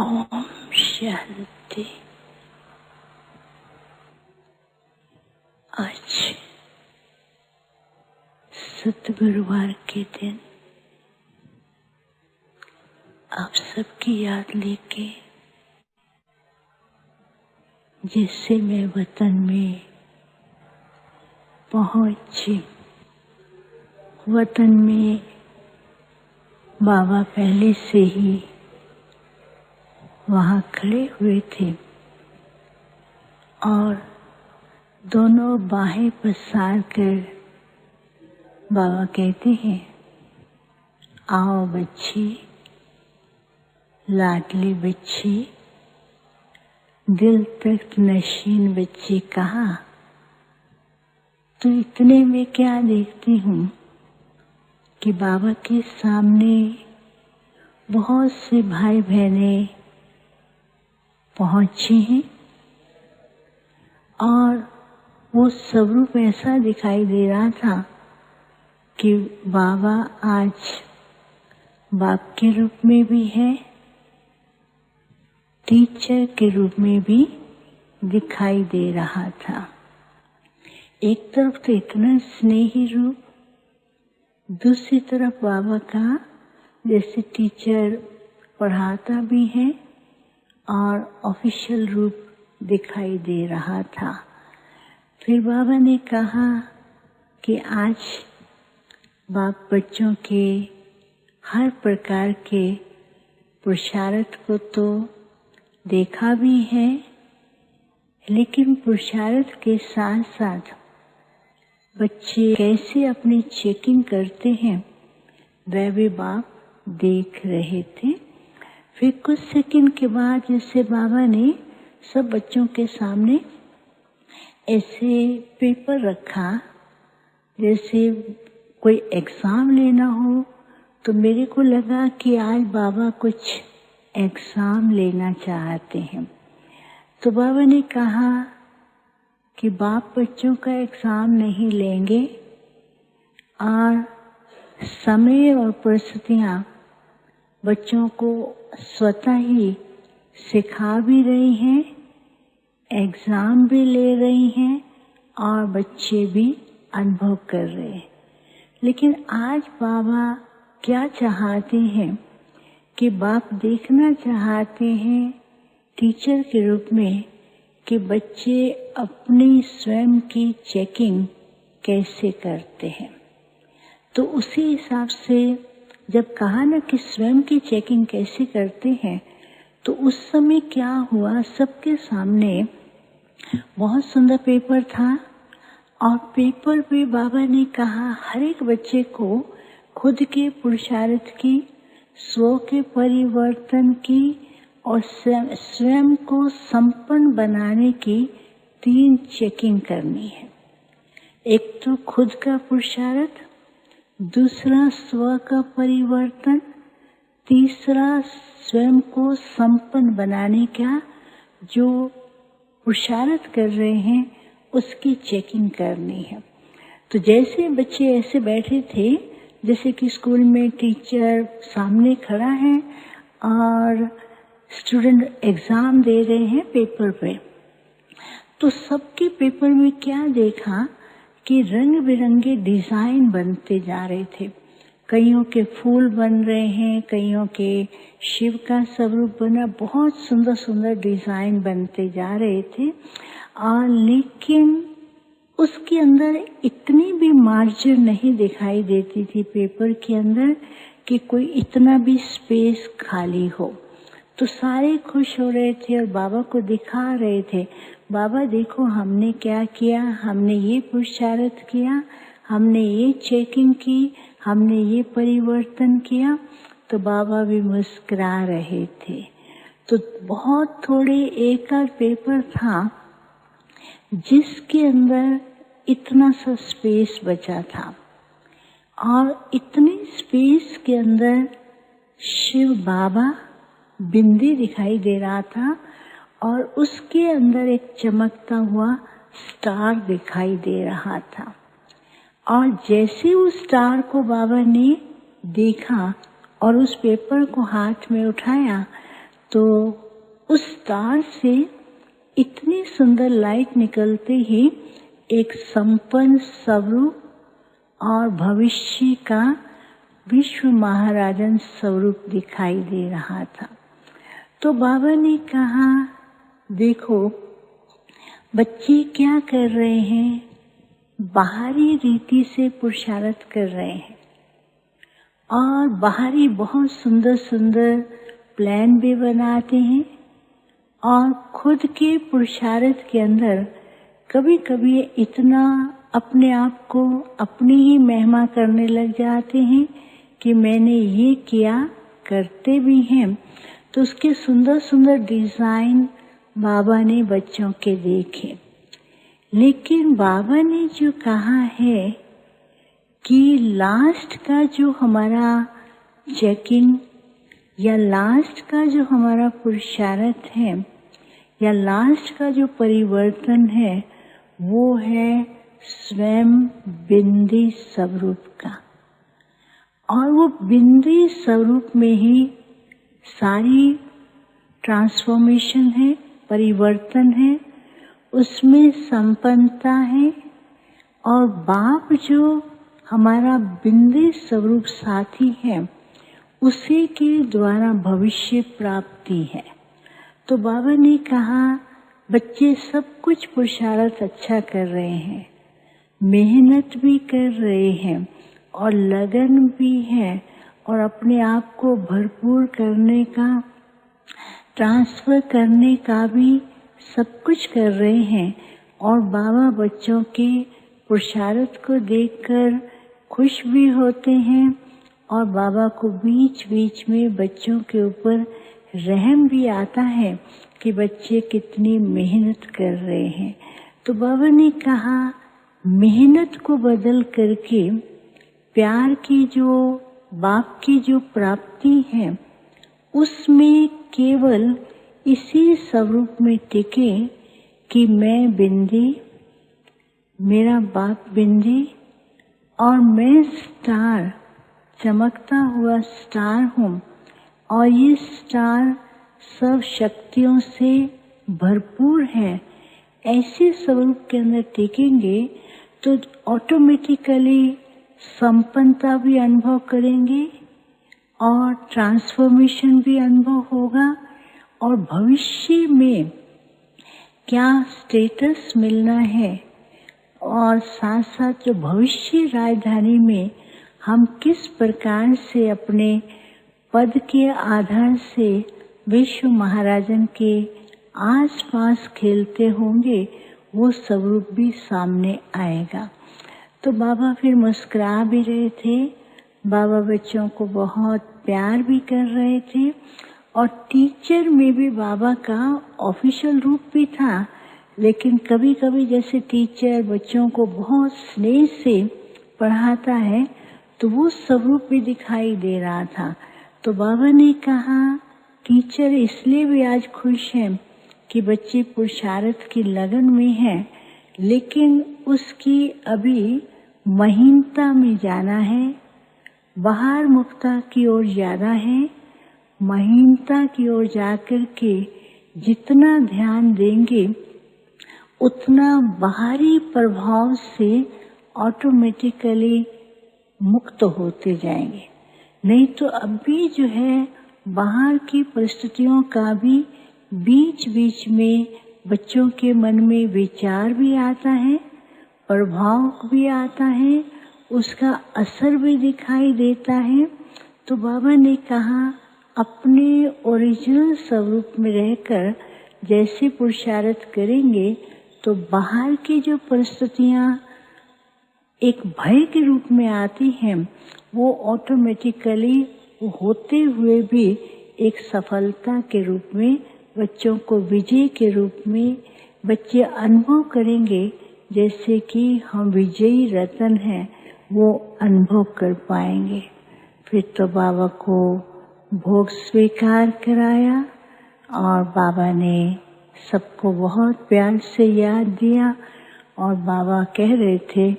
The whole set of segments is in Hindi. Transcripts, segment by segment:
ओम शांति। आज सतगुरुवार के दिन आप सबकी याद लेके जैसे मैं वतन में पहुंची, वतन में बाबा पहले से ही वहाँ खड़े हुए थे और दोनों बाहें पसार कर बाबा कहते हैं, आओ बच्ची, लाडली बच्ची, दिल तक नशीन बच्ची, कहाँ तो इतने में क्या देखती हूँ कि बाबा के सामने बहुत से भाई बहनें पहुंचे हैं और वो स्वरूप ऐसा दिखाई दे रहा था कि बाबा आज बाप के रूप में भी है, टीचर के रूप में भी दिखाई दे रहा था। एक तरफ तो इतना स्नेही रूप, दूसरी तरफ बाबा का जैसे टीचर पढ़ाता भी है और ऑफिशियल रूप दिखाई दे रहा था। फिर बाबा ने कहा कि आज बाप बच्चों के हर प्रकार के पुरुषार्थ को तो देखा भी है, लेकिन पुरुषार्थ के साथ साथ बच्चे कैसे अपनी चेकिंग करते हैं वह भी बाप देख रहे थे। फिर कुछ सेकंड के बाद जैसे बाबा ने सब बच्चों के सामने ऐसे पेपर रखा, जैसे कोई एग्जाम लेना हो, तो मेरे को लगा कि आज बाबा कुछ एग्जाम लेना चाहते हैं। तो बाबा ने कहा कि बाप बच्चों का एग्जाम नहीं लेंगे और समय और परिस्थितियाँ बच्चों को स्वतः ही सिखा भी रही हैं, एग्जाम भी ले रही हैं और बच्चे भी अनुभव कर रहे हैं। लेकिन आज बाबा क्या चाहते हैं कि बाप देखना चाहते हैं टीचर के रूप में कि बच्चे अपनी स्वयं की चेकिंग कैसे करते हैं। तो उसी हिसाब से जब कहा ना कि स्वयं की चेकिंग कैसे करते हैं, तो उस समय क्या हुआ, सबके सामने बहुत सुंदर पेपर था और पेपर पे बाबा ने कहा हर एक बच्चे को खुद के पुरुषार्थ की, स्व के परिवर्तन की और स्वयं को संपन्न बनाने की 3 चेकिंग करनी है। एक तो खुद का पुरुषार्थ, दूसरा स्व का परिवर्तन, तीसरा स्वयं को संपन्न बनाने का जो पुरुषार्थ कर रहे हैं उसकी चेकिंग करनी है। तो जैसे बच्चे ऐसे बैठे थे जैसे कि स्कूल में टीचर सामने खड़ा है और स्टूडेंट एग्जाम दे रहे हैं पेपर पे, तो सबके पेपर में क्या देखा कि रंग बिरंगे डिजाइन बनते जा रहे थे। कईयों के फूल बन रहे हैं, कईयों के शिव का स्वरूप बना, बहुत सुंदर सुंदर डिजाइन बनते जा रहे थे। और लेकिन उसके अंदर इतनी भी मार्जिन नहीं दिखाई देती थी पेपर के अंदर कि कोई इतना भी स्पेस खाली हो। तो सारे खुश हो रहे थे और बाबा को दिखा रहे थे, बाबा देखो हमने क्या किया, हमने ये पुरुषार्थ किया, हमने ये चेकिंग की, हमने ये परिवर्तन किया। तो बाबा भी मुस्कुरा रहे थे। तो बहुत थोड़े एक आध पेपर था जिसके अंदर इतना सा स्पेस बचा था और इतने स्पेस के अंदर शिव बाबा बिंदी दिखाई दे रहा था और उसके अंदर एक चमकता हुआ स्टार दिखाई दे रहा था। और जैसे उस स्टार को बाबा ने देखा और उस पेपर को हाथ में उठाया तो उस तार से इतनी सुंदर लाइट निकलते ही एक संपन्न स्वरूप और भविष्य का विश्व महाराजन स्वरूप दिखाई दे रहा था। तो बाबा ने कहा, देखो बच्चे क्या कर रहे हैं, बाहरी रीति से पुरुषार्थ कर रहे हैं और बाहरी बहुत सुंदर सुंदर प्लान भी बनाते हैं और खुद के पुरुषार्थ के अंदर कभी कभी इतना अपने आप को अपनी ही महिमा करने लग जाते हैं कि मैंने ये किया, करते भी हैं। तो उसके सुंदर सुंदर डिजाइन बाबा ने बच्चों के देखे, लेकिन बाबा ने जो कहा है कि लास्ट का जो हमारा चेकिंग या लास्ट का जो हमारा पुरुषार्थ है या लास्ट का जो परिवर्तन है वो है स्वयं बिंदी स्वरूप का। और वो बिंदी स्वरूप में ही सारी ट्रांसफॉर्मेशन है, परिवर्तन है, उसमें संपन्नता है। और बाप जो हमारा बिंदी स्वरूप साथी है उसी के द्वारा भविष्य प्राप्ति है। तो बाबा ने कहा, बच्चे सब कुछ पुरुषार्थ अच्छा कर रहे हैं, मेहनत भी कर रहे हैं और लगन भी है और अपने आप को भरपूर करने का, ट्रांसफर करने का भी सब कुछ कर रहे हैं। और बाबा बच्चों के पुरुषार्थ को देखकर खुश भी होते हैं और बाबा को बीच बीच में बच्चों के ऊपर रहम भी आता है कि बच्चे कितनी मेहनत कर रहे हैं। तो बाबा ने कहा, मेहनत को बदल करके प्यार की जो बाप की जो प्राप्ति है उसमें केवल इसी स्वरूप में टिके कि मैं बिंदी, मेरा बाप बिंदी और मैं स्टार, चमकता हुआ स्टार हूँ और ये स्टार सब शक्तियों से भरपूर है। ऐसे स्वरूप के अंदर टिकेंगे तो ऑटोमेटिकली संपन्नता भी अनुभव करेंगे और ट्रांसफॉर्मेशन भी अनुभव होगा और भविष्य में क्या स्टेटस मिलना है और साथ साथ जो भविष्य राजधानी में हम किस प्रकार से अपने पद के आधार से विश्व महाराजन के आसपास खेलते होंगे, वो स्वरूप भी सामने आएगा। तो बाबा फिर मुस्कुरा भी रहे थे, बाबा बच्चों को बहुत प्यार भी कर रहे थे और टीचर में भी बाबा का ऑफिशियल रूप भी था, लेकिन कभी कभी जैसे टीचर बच्चों को बहुत स्नेह से पढ़ाता है तो वो स्वरूप भी दिखाई दे रहा था। तो बाबा ने कहा, टीचर इसलिए भी आज खुश हैं कि बच्चे पुरुषार्थ की लगन में हैं, लेकिन उसकी अभी महीनता में जाना है, बाहर मुक्ता की ओर ज्यादा है। महीनता की ओर जाकर के जितना ध्यान देंगे उतना बाहरी प्रभाव से ऑटोमेटिकली मुक्त होते जाएंगे। नहीं तो अभी जो है बाहर की परिस्थितियों का भी बीच बीच में बच्चों के मन में विचार भी आता है, प्रभाव भी आता है, उसका असर भी दिखाई देता है। तो बाबा ने कहा, अपने ओरिजिनल स्वरूप में रहकर जैसे पुरुषार्थ करेंगे तो बाहर की जो परिस्थितियां एक भय के रूप में आती हैं वो ऑटोमेटिकली होते हुए भी एक सफलता के रूप में, बच्चों को विजय के रूप में बच्चे अनुभव करेंगे, जैसे कि हम विजयी रतन हैं, वो अनुभव कर पाएंगे। फिर तो बाबा को भोग स्वीकार कराया और बाबा ने सबको बहुत प्यार से याद दिया और बाबा कह रहे थे,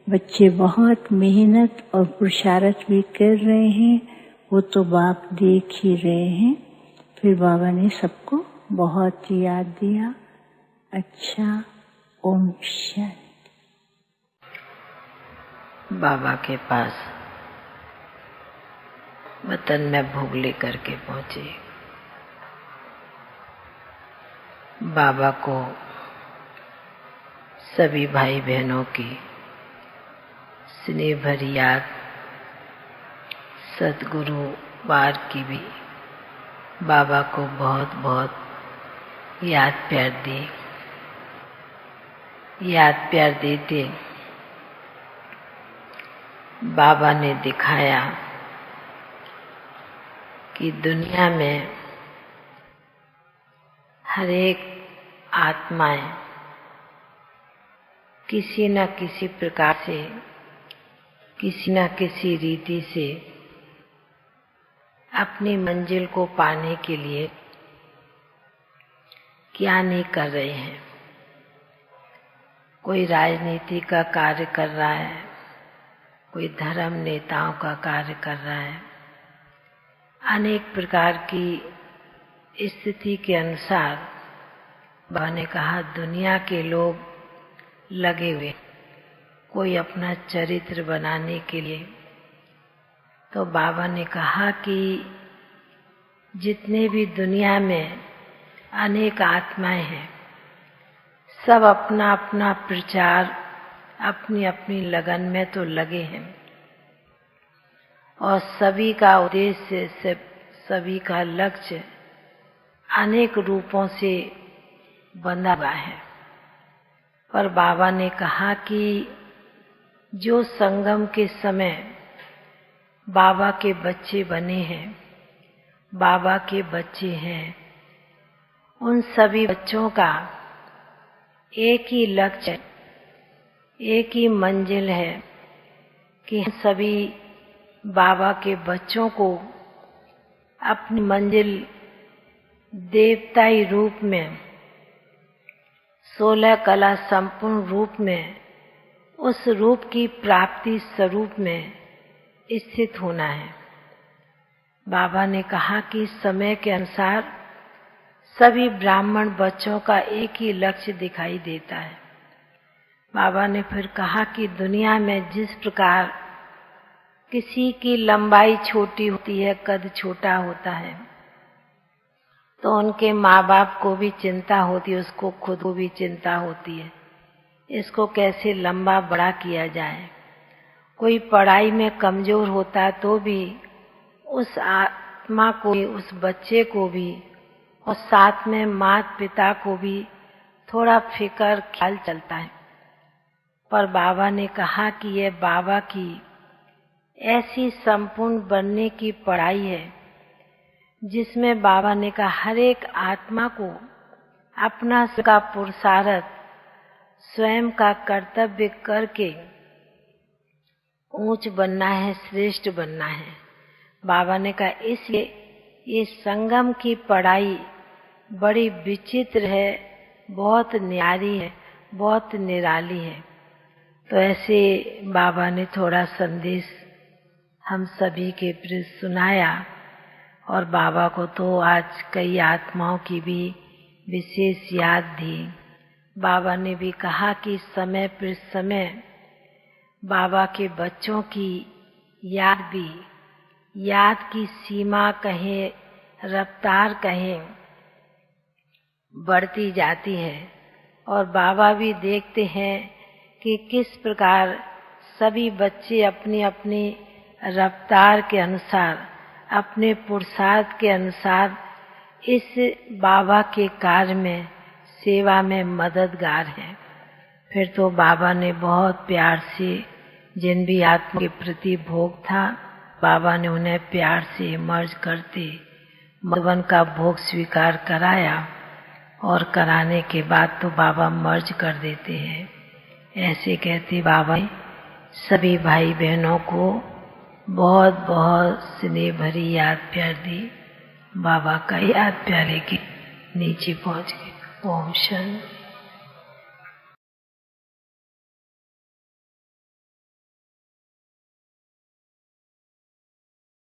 बच्चे बहुत मेहनत और पुरुषार्थ भी कर रहे हैं, वो तो बाप देख ही रहे हैं। फिर बाबा ने सबको बहुत याद दिया। अच्छा, ओम शांति। बाबा के पास वतन में भोग लेकर के पहुंचे। बाबा को सभी भाई बहनों की स्नेह भरी याद, सद्गुरु बार की भी बाबा को बहुत बहुत याद प्यार दी। याद प्यार देते बाबा ने दिखाया कि दुनिया में हर एक आत्माएं किसी न किसी प्रकार से, किसी न किसी रीति से अपनी मंजिल को पाने के लिए क्या नहीं कर रहे हैं। कोई राजनीति का कार्य कर रहा है, कोई धर्म नेताओं का कार्य कर रहा है। अनेक प्रकार की स्थिति के अनुसार बाबा ने कहा दुनिया के लोग लगे हुए, कोई अपना चरित्र बनाने के लिए। तो बाबा ने कहा कि जितने भी दुनिया में अनेक आत्माएं हैं, सब अपना अपना प्रचार अपनी अपनी लगन में तो लगे हैं और सभी का उद्देश्य, सभी का लक्ष्य अनेक रूपों से बंधा हुआ है। पर बाबा ने कहा कि जो संगम के समय बाबा के बच्चे बने हैं, बाबा के बच्चे हैं, उन सभी बच्चों का एक ही लक्ष्य, एक ही मंजिल है कि सभी बाबा के बच्चों को अपनी मंजिल देवताई रूप में, 16 कला संपूर्ण रूप में, उस रूप की प्राप्ति स्वरूप में स्थित होना है। बाबा ने कहा कि समय के अनुसार सभी ब्राह्मण बच्चों का एक ही लक्ष्य दिखाई देता है। बाबा ने फिर कहा कि दुनिया में जिस प्रकार किसी की लंबाई छोटी होती है, कद छोटा होता है, तो उनके माँ बाप को भी चिंता होती है, उसको खुद को भी चिंता होती है, इसको कैसे लंबा बड़ा किया जाए। कोई पढ़ाई में कमजोर होता है तो भी उस आत्मा को, उस बच्चे को भी और साथ में माता पिता को भी थोड़ा फिकर ख्याल चलता है। पर बाबा ने कहा कि यह बाबा की ऐसी संपूर्ण बनने की पढ़ाई है जिसमें बाबा ने कहा हर एक आत्मा को अपना का पुरुषार्थ, स्वयं का कर्तव्य करके ऊंच बनना है, श्रेष्ठ बनना है। बाबा ने कहा इसलिए ये संगम की पढ़ाई बड़ी विचित्र है, बहुत न्यारी है, बहुत निराली है। तो ऐसे बाबा ने थोड़ा संदेश हम सभी के प्रति सुनाया और बाबा को तो आज कई आत्माओं की भी विशेष याद दी। बाबा ने भी कहा कि समय पर समय बाबा के बच्चों की याद भी, याद की सीमा कहें, रफ्तार कहें, बढ़ती जाती है और बाबा भी देखते हैं कि किस प्रकार सभी बच्चे अपनी अपनी रफ्तार के अनुसार, अपने पुरुषार्थ के अनुसार इस बाबा के कार्य में, सेवा में मददगार हैं। फिर तो बाबा ने बहुत प्यार से जिन भी आत्मा के प्रति भोग था, बाबा ने उन्हें प्यार से मर्ज करते मधुबन का भोग स्वीकार कराया और कराने के बाद तो बाबा मर्ज कर देते हैं। ऐसे कहते बाबा सभी भाई बहनों को बहुत बहुत स्नेह भरी याद प्यार दी। बाबा का याद प्यारे के नीचे पहुंच गए। ओम शांति।